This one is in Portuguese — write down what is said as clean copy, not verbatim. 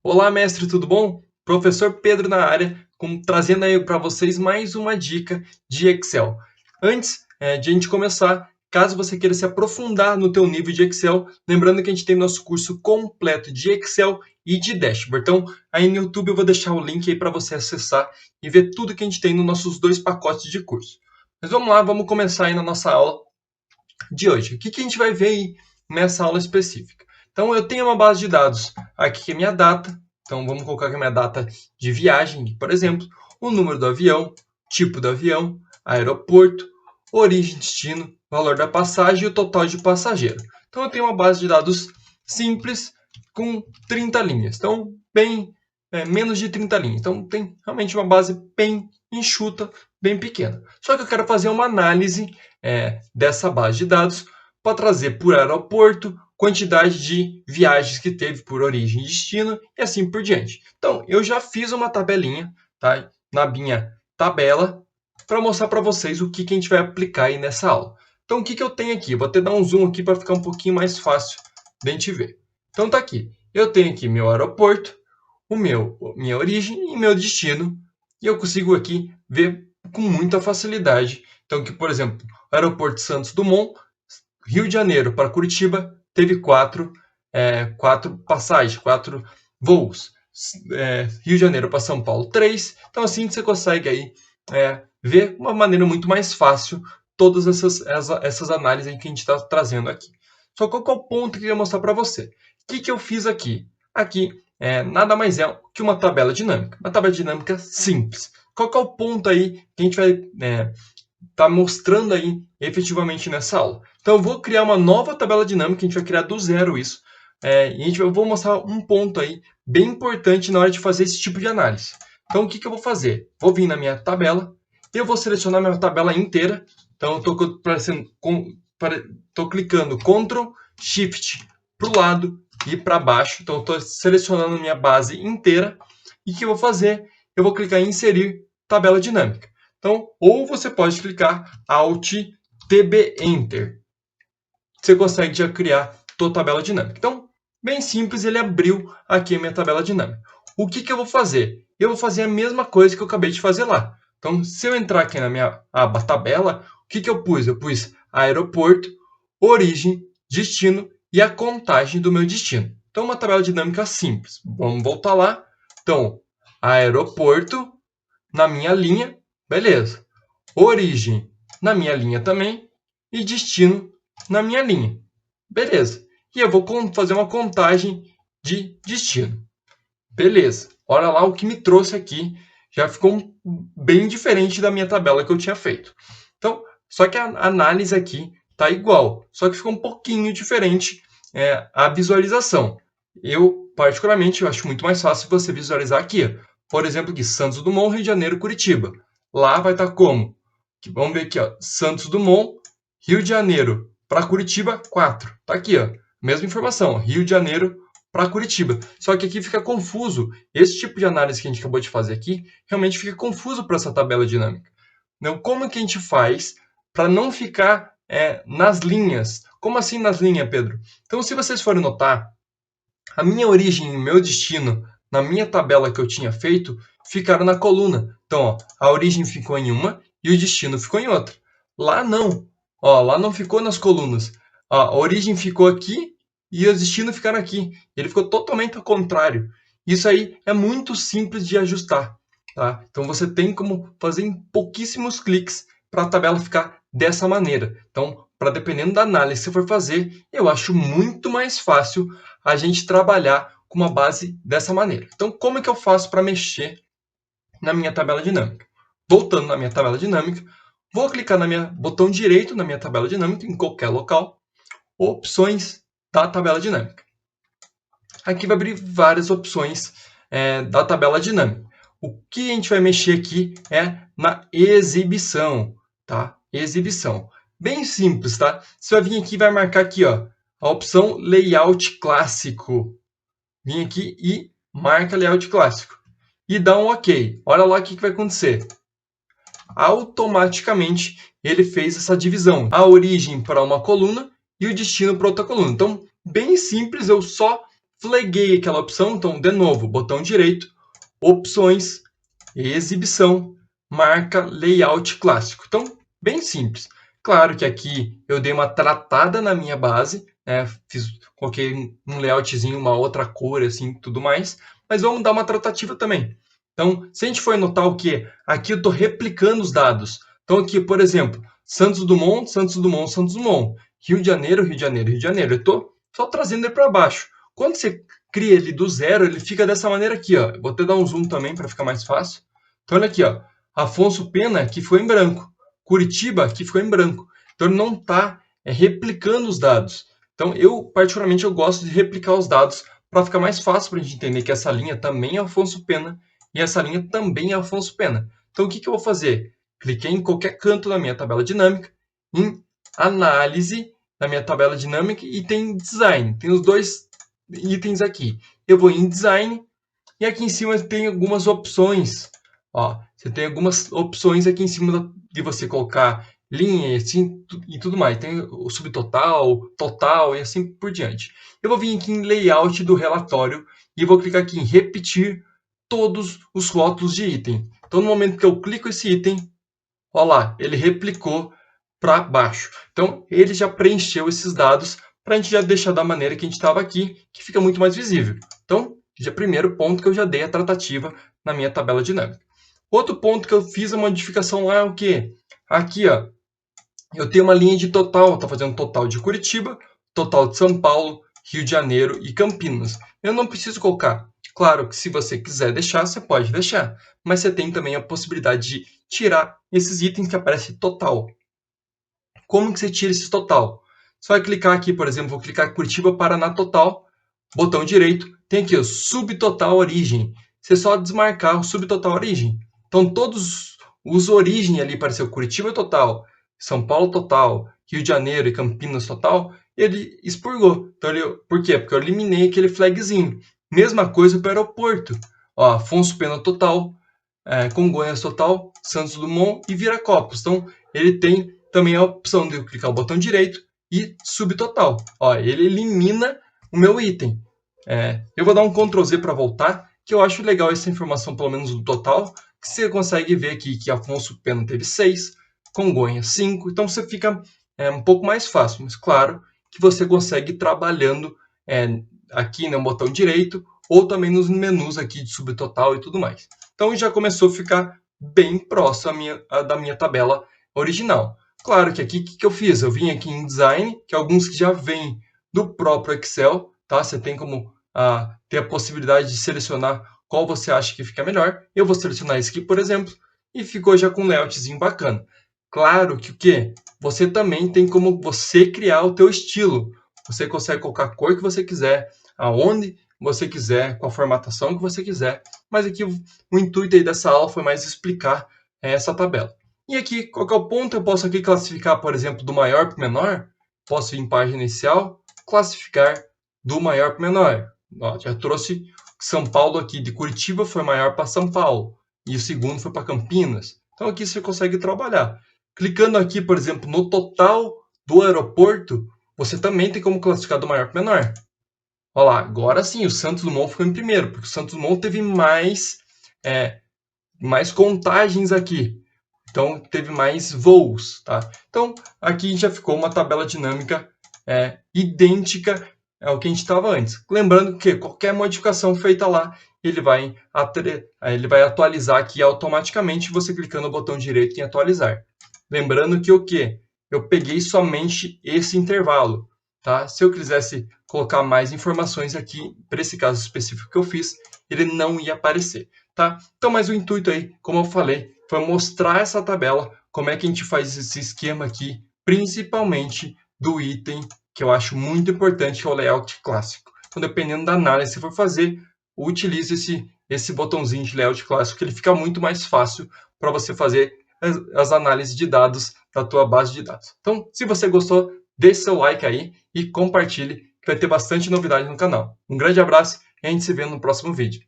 Olá, mestre, tudo bom? Professor Pedro na área, trazendo aí para vocês mais uma dica de Excel. Antes de a gente começar, caso você queira se aprofundar no teu nível de Excel, lembrando que a gente tem nosso curso completo de Excel e de Dashboard. Então, aí no YouTube eu vou deixar o link aí para você acessar e ver tudo que a gente tem nos nossos dois pacotes de curso. Mas vamos lá, vamos começar aí na nossa aula de hoje. O que a gente vai ver aí nessa aula específica? Então, eu tenho uma base de dados aqui que é minha data. Então, vamos colocar aqui a minha data de viagem, por exemplo, o número do avião, tipo do avião, aeroporto, origem, destino, valor da passagem e o total de passageiro. Então, eu tenho uma base de dados simples com 30 linhas. Então, menos de 30 linhas. Então, tem realmente uma base bem enxuta, bem pequena. Só que eu quero fazer uma análise dessa base de dados para trazer por aeroporto, quantidade de viagens que teve por origem e destino e assim por diante. Então, eu já fiz uma tabelinha, tá? Na minha tabela para mostrar para vocês o que a gente vai aplicar aí nessa aula. Então, o que eu tenho aqui? Vou até dar um zoom aqui para ficar um pouquinho mais fácil de a gente ver. Então, tá aqui. Eu tenho aqui meu aeroporto, minha origem e meu destino. E eu consigo aqui ver com muita facilidade. Então, que, por exemplo, aeroporto Santos Dumont, Rio de Janeiro para Curitiba, teve quatro passagens, 4 voos. Rio de Janeiro para São Paulo, 3. Então, assim você consegue aí ver de uma maneira muito mais fácil todas essas análises que a gente está trazendo aqui. Só qual que é o ponto que eu queria mostrar para você? O que eu fiz aqui? Aqui nada mais é que uma tabela dinâmica. Uma tabela dinâmica simples. Qual que é o ponto aí que a gente vai tá mostrando aí efetivamente nessa aula? Então eu vou criar uma nova tabela dinâmica, a gente vai criar do zero isso, e eu vou mostrar um ponto aí bem importante na hora de fazer esse tipo de análise. Então o que eu vou fazer? Vou vir na minha tabela, eu vou selecionar minha tabela inteira, então eu estou clicando Ctrl Shift para o lado e para baixo, então estou selecionando minha base inteira, e o que eu vou fazer? Eu vou clicar em inserir tabela dinâmica. Então, ou você pode clicar Alt TB Enter. Você consegue já criar tua tabela dinâmica. Então, bem simples, ele abriu aqui a minha tabela dinâmica. O que eu vou fazer? Eu vou fazer a mesma coisa que eu acabei de fazer lá. Então, se eu entrar aqui na minha aba tabela, o que eu pus? Eu pus aeroporto, origem, destino e a contagem do meu destino. Então, uma tabela dinâmica simples. Vamos voltar lá. Então, aeroporto na minha linha, beleza. Origem na minha linha também e destino na minha linha, beleza. E eu vou fazer uma contagem de destino, beleza. Olha lá o que me trouxe aqui, já ficou bem diferente da minha tabela que eu tinha feito. Então, só que a análise aqui tá igual, só que ficou um pouquinho diferente a visualização. Eu, particularmente, eu acho muito mais fácil você visualizar aqui. Por exemplo, aqui, Santos Dumont, Rio de Janeiro, Curitiba. Lá vai estar como? Vamos ver aqui, ó, Santos Dumont, Rio de Janeiro para Curitiba, 4. Tá aqui, ó, mesma informação, Rio de Janeiro para Curitiba. Só que aqui fica confuso. Esse tipo de análise que a gente acabou de fazer aqui realmente fica confuso para essa tabela dinâmica. Então, como que a gente faz para não ficar nas linhas? Como assim nas linhas, Pedro? Então, se vocês forem notar, a minha origem e o meu destino na minha tabela que eu tinha feito ficaram na coluna. Então, ó, a origem ficou em uma e o destino ficou em outra. Lá não. Ó, lá não ficou nas colunas. Ó, a origem ficou aqui e o destino ficaram aqui. Ele ficou totalmente ao contrário. Isso aí é muito simples de ajustar. Tá? Então, você tem como fazer em pouquíssimos cliques para a tabela ficar dessa maneira. Então, dependendo da análise que você for fazer, eu acho muito mais fácil a gente trabalhar com uma base dessa maneira. Então, como é que eu faço para mexer na minha tabela dinâmica? Voltando na minha tabela dinâmica, vou clicar no botão direito na minha tabela dinâmica, em qualquer local, opções da tabela dinâmica. Aqui vai abrir várias opções da tabela dinâmica. O que a gente vai mexer aqui é na exibição, tá? Exibição. Bem simples, tá? Você vai vir aqui e vai marcar aqui, ó, a opção Layout Clássico. Vim aqui e marca Layout Clássico. E dá um OK. Olha lá o que vai acontecer. Automaticamente ele fez essa divisão. A origem para uma coluna e o destino para outra coluna. Então, bem simples, eu só flaguei aquela opção, então, de novo, botão direito, opções, exibição, marca layout clássico. Então, bem simples. Claro que aqui eu dei uma tratada na minha base, né? Coloquei um layoutzinho, uma outra cor, assim, tudo mais, mas vamos dar uma tratativa também. Então, se a gente for notar o que? Aqui eu estou replicando os dados. Então, aqui, por exemplo, Santos Dumont, Santos Dumont, Santos Dumont, Rio de Janeiro, Rio de Janeiro, Rio de Janeiro. Eu estou só trazendo ele para baixo. Quando você cria ele do zero, ele fica dessa maneira aqui, ó. Vou até dar um zoom também para ficar mais fácil. Então, olha aqui, ó. Afonso Pena, que ficou em branco. Curitiba, que ficou em branco. Então, ele não está replicando os dados. Então, particularmente, eu gosto de replicar os dados para ficar mais fácil para a gente entender que essa linha também é Afonso Pena e essa linha também é Afonso Pena. Então, o que eu vou fazer? Cliquei em qualquer canto da minha tabela dinâmica, em análise da minha tabela dinâmica e tem design. Tem os dois itens aqui. Eu vou em design e aqui em cima tem algumas opções. Ó, você tem algumas opções aqui em cima de você colocar linha assim, e tudo mais. Tem o subtotal, total e assim por diante. Eu vou vir aqui em layout do relatório e vou clicar aqui em repetir todos os rótulos de item. Então, no momento que eu clico esse item, olha lá, ele replicou para baixo. Então, ele já preencheu esses dados para a gente já deixar da maneira que a gente estava aqui, que fica muito mais visível. Então, já primeiro ponto que eu já dei a tratativa na minha tabela dinâmica. Outro ponto que eu fiz a modificação lá é o quê? Aqui, ó, eu tenho uma linha de total, estou fazendo total de Curitiba, total de São Paulo, Rio de Janeiro e Campinas. Eu não preciso colocar. Claro que se você quiser deixar, você pode deixar. Mas você tem também a possibilidade de tirar esses itens que aparecem total. Como que você tira esse total? Você vai clicar aqui, por exemplo, vou clicar Curitiba, Paraná total, botão direito, tem aqui o subtotal origem. Você só desmarcar o subtotal origem. Então todos os origem ali apareceu Curitiba total, São Paulo total, Rio de Janeiro e Campinas total, ele expurgou. Então, por quê? Porque eu eliminei aquele flagzinho. Mesma coisa para o aeroporto. Ó, Afonso Pena total, Congonhas total, Santos Dumont e Viracopos. Então, ele tem também a opção de eu clicar o botão direito e subtotal. Ó, ele elimina o meu item. Eu vou dar um Ctrl Z para voltar, que eu acho legal essa informação, pelo menos do total, que você consegue ver aqui que Afonso Pena teve 6, Congonhas 5, então você fica um pouco mais fácil, mas claro que você consegue ir trabalhando aqui no botão direito ou também nos menus aqui de subtotal e tudo mais. Então já começou a ficar bem próximo da minha tabela original. Claro que aqui o que eu fiz? Eu vim aqui em design, que alguns que já vêm do próprio Excel, tá? Você tem como ter a possibilidade de selecionar qual você acha que fica melhor. Eu vou selecionar esse aqui, por exemplo, e ficou já com um layoutzinho bacana. Claro que o quê? Você também tem como você criar o teu estilo. Você consegue colocar a cor que você quiser, aonde você quiser, com a formatação que você quiser. Mas aqui o intuito aí dessa aula foi mais explicar essa tabela. E aqui, qual que é o ponto? Eu posso aqui classificar, por exemplo, do maior para o menor. Posso ir em página inicial, classificar do maior para o menor. Ó, já trouxe São Paulo aqui, de Curitiba foi maior para São Paulo. E o segundo foi para Campinas. Então aqui você consegue trabalhar. Clicando aqui, por exemplo, no total do aeroporto, você também tem como classificar do maior para o menor. Olha lá, agora sim, o Santos Dumont ficou em primeiro, porque o Santos Dumont teve mais contagens aqui. Então, teve mais voos, tá? Então, aqui já ficou uma tabela dinâmica idêntica ao que a gente estava antes. Lembrando que qualquer modificação feita lá, ele vai atualizar aqui automaticamente, você clicando no botão direito em atualizar. Lembrando que o quê? Eu peguei somente esse intervalo, tá? Se eu quisesse colocar mais informações aqui, para esse caso específico que eu fiz, ele não ia aparecer, tá? Então, mas o intuito aí, como eu falei, foi mostrar essa tabela, como é que a gente faz esse esquema aqui, principalmente do item que eu acho muito importante, que é o layout clássico. Então, dependendo da análise que você for fazer, utilize esse botãozinho de layout clássico, que ele fica muito mais fácil para você fazer as análises de dados da tua base de dados. Então, se você gostou, deixe seu like aí e compartilhe, que vai ter bastante novidade no canal. Um grande abraço e a gente se vê no próximo vídeo.